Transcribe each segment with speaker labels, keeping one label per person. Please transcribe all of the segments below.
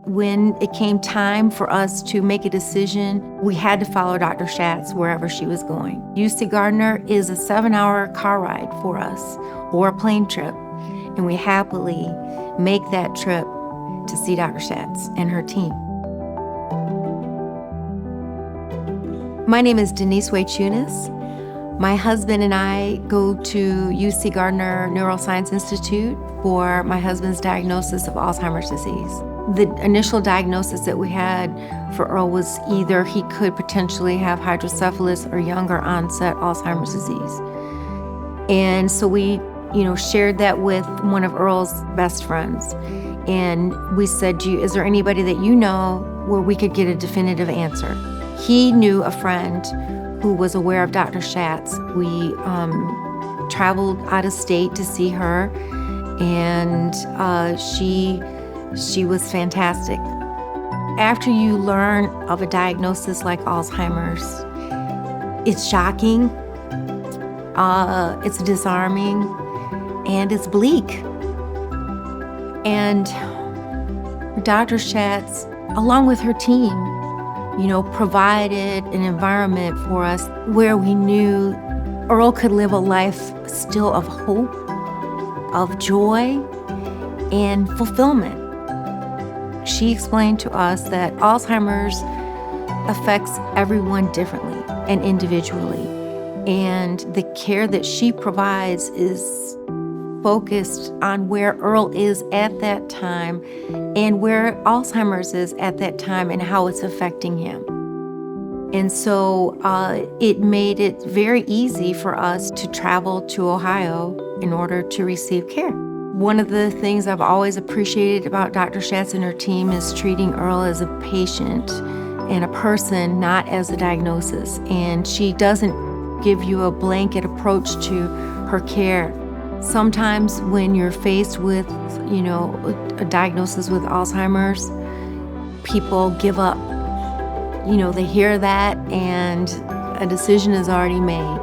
Speaker 1: When it came time for us to make a decision, we had to follow Dr. Schatz wherever she was going. UC Gardner is a 7-hour car ride for us, or a plane trip, and we happily make that trip to see Dr. Schatz and her team. My name is Denise Tunis. My husband and I go to UC Gardner Neuroscience Institute for my husband's diagnosis of Alzheimer's disease. The initial diagnosis that we had for Earl was either he could potentially have hydrocephalus or younger onset Alzheimer's disease. And so we, shared that with one of Earl's best friends. And we said, is there anybody that you know where we could get a definitive answer? He knew a friend who was aware of Dr. Schatz. We traveled out of state to see her, and she was fantastic. After you learn of a diagnosis like Alzheimer's, it's shocking, it's disarming, and it's bleak. And Dr. Schatz, along with her team, provided an environment for us where we knew Earl could live a life still of hope, of joy, and fulfillment. She explained to us that Alzheimer's affects everyone differently and individually, and the care that she provides is focused on where Earl is at that time and where Alzheimer's is at that time and how it's affecting him. And so it made it very easy for us to travel to Ohio in order to receive care. One of the things I've always appreciated about Dr. Schatz and her team is treating Earl as a patient and a person, not as a diagnosis. And she doesn't give you a blanket approach to her care. Sometimes when you're faced with, a diagnosis with Alzheimer's, people give up. They hear that and a decision is already made.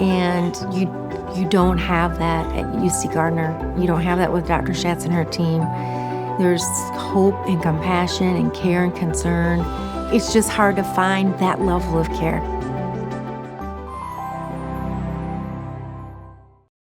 Speaker 1: And you don't have that at UC Gardner. You don't have that with Dr. Schatz and her team. There's hope and compassion and care and concern. It's just hard to find that level of care.